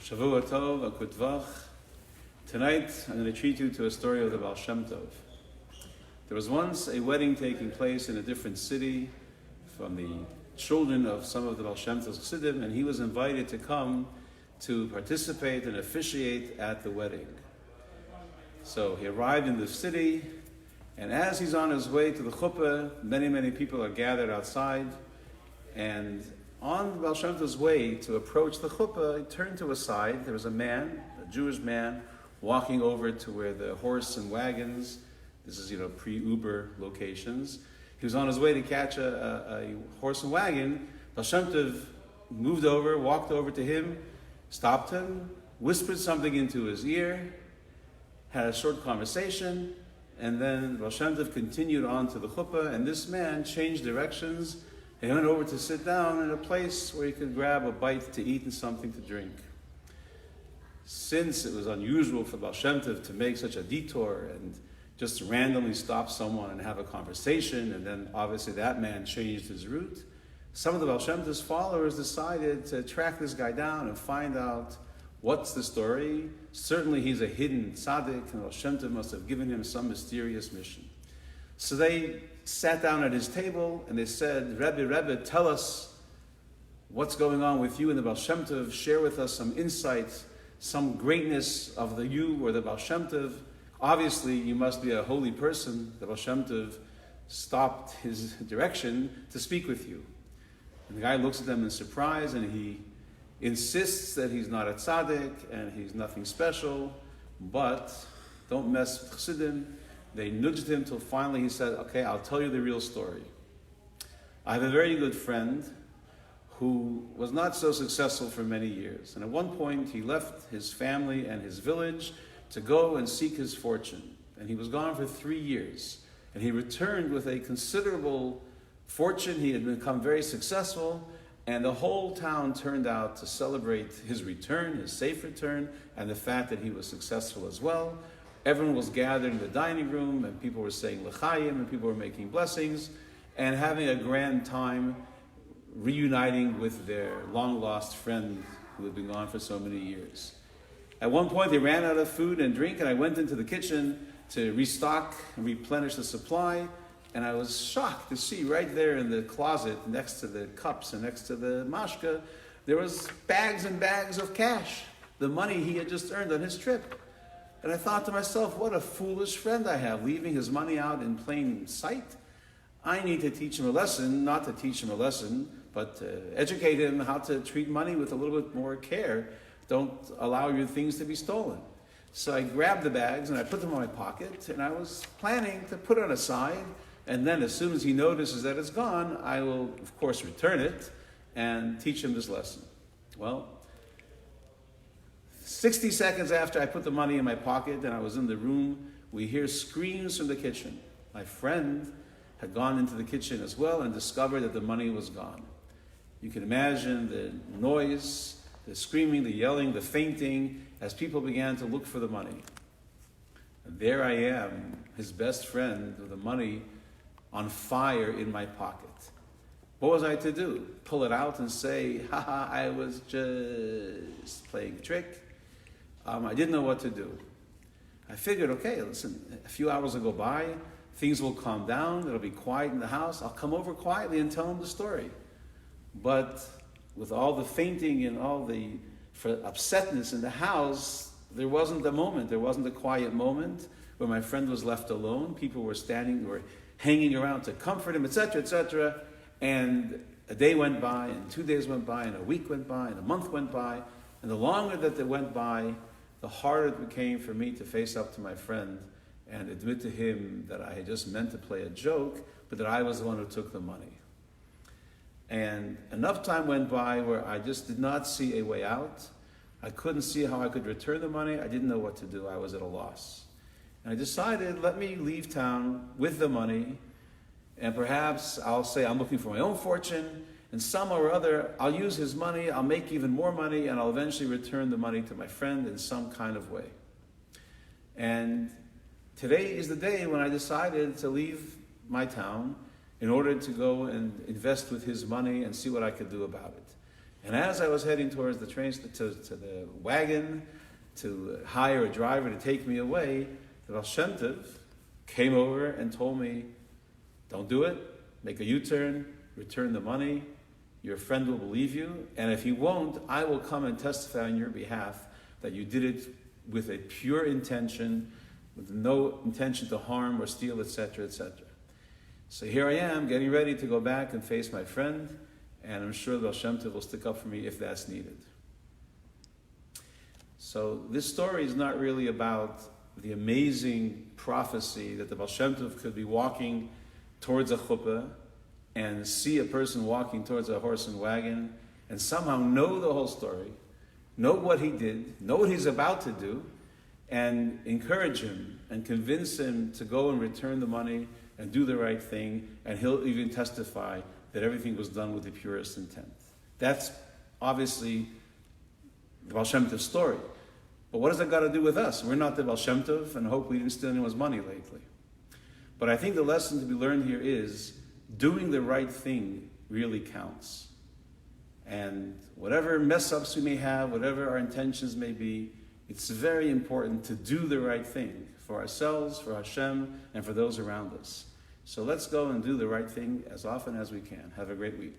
Shavua Tov, Akutvach. Tonight, I'm going to treat you to a story of the Baal Shem Tov. There was once a wedding taking place in a different city from the children of some of the Baal Shem Tov's Chassidim, and he was invited to come to participate and officiate at the wedding. So he arrived in the city, and as he's on his way to the chuppah, many people are gathered outside, and on Baal Shem Tov's way to approach the chuppah, he turned to a side. There was a man, a Jewish man, walking over to where the horse and wagons, this is, pre-Uber locations. He was on his way to catch a horse and wagon. Baal Shem Tov moved over, walked over to him, stopped him, whispered something into his ear, had a short conversation, and then Baal Shem Tov continued on to the chuppah, and this man changed directions. He went over to sit down in a place where he could grab a bite to eat and something to drink. Since it was unusual for Baal Shem Tov to make such a detour and just randomly stop someone and have a conversation, and then obviously that man changed his route, some of the Baal Shem Tov's followers decided to track this guy down and find out what's the story. Certainly he's a hidden tzaddik, and Baal Shem Tov must have given him some mysterious mission. So they sat down at his table and they said, Rebbe, tell us what's going on with you and the Baal Shem Tov. Share with us some insights, some greatness of you or the Baal Shem Tov. Obviously, you must be a holy person. The Baal Shem Tov stopped his direction to speak with you. And the guy looks at them in surprise, and he insists that he's not a tzaddik and he's nothing special, but don't mess with Chassidim. They nudged him till finally he said, okay, I'll tell you the real story. I have a very good friend who was not so successful for many years. And at one point he left his family and his village to go and seek his fortune. And he was gone for 3 years. And he returned with a considerable fortune. He had become very successful. And the whole town turned out to celebrate his return, his safe return, and the fact that he was successful as well. Everyone was gathered in the dining room, and people were saying l'chaim, and people were making blessings, and having a grand time reuniting with their long-lost friend who had been gone for so many years. At one point, they ran out of food and drink, and I went into the kitchen to restock and replenish the supply, and I was shocked to see right there in the closet, next to the cups and next to the mashka, there was bags and bags of cash, the money he had just earned on his trip. And I thought to myself, what a foolish friend I have, leaving his money out in plain sight. I need to teach him a lesson, not to teach him a lesson, but to educate him how to treat money with a little bit more care. Don't allow your things to be stolen. So I grabbed the bags and I put them in my pocket, and I was planning to put it aside, and then as soon as he notices that it's gone, I will, of course, return it and teach him this lesson. Well, 60 seconds after I put the money in my pocket and I was in the room, we hear screams from the kitchen. My friend had gone into the kitchen as well and discovered that the money was gone. You can imagine the noise, the screaming, the yelling, the fainting, as people began to look for the money. And there I am, his best friend, with the money on fire in my pocket. What was I to do? Pull it out and say, I was just playing a trick? I didn't know what to do. I figured, okay, listen, a few hours will go by, things will calm down, it'll be quiet in the house, I'll come over quietly and tell him the story. But with all the fainting and all the upsetness in the house, there wasn't a moment, there wasn't a quiet moment where my friend was left alone. People were standing or hanging around to comfort him, etc. And a day went by, and 2 days went by, and a week went by, and a month went by. And the longer that they went by, the harder it became for me to face up to my friend and admit to him that I had just meant to play a joke, but that I was the one who took the money. And enough time went by where I just did not see a way out. I couldn't see how I could return the money. I didn't know what to do. I was at a loss. And I decided, let me leave town with the money, and perhaps I'll say I'm looking for my own fortune, and some or other, I'll use his money, I'll make even more money, and I'll eventually return the money to my friend in some kind of way. And today is the day when I decided to leave my town in order to go and invest with his money and see what I could do about it. And as I was heading towards the train, to the wagon, to hire a driver to take me away, the Baal Shem Tov came over and told me, don't do it, make a U-turn, return the money, your friend will believe you, and if he won't, I will come and testify on your behalf that you did it with a pure intention, with no intention to harm or steal, etc., etc. So here I am, getting ready to go back and face my friend, and I'm sure the Baal Shem Tov will stick up for me if that's needed. So this story is not really about the amazing prophecy that the Baal Shem Tov could be walking towards a chuppah and see a person walking towards a horse and wagon and somehow know the whole story, know what he did, know what he's about to do, and encourage him and convince him to go and return the money and do the right thing, and he'll even testify that everything was done with the purest intent. That's obviously the Baal Shem Tov story. But what does that got to do with us? We're not the Baal Shem Tov, and hope we didn't steal anyone's money lately. But I think the lesson to be learned here is doing the right thing really counts. And whatever mess-ups we may have, whatever our intentions may be, it's very important to do the right thing for ourselves, for Hashem, and for those around us. So let's go and do the right thing as often as we can. Have a great week.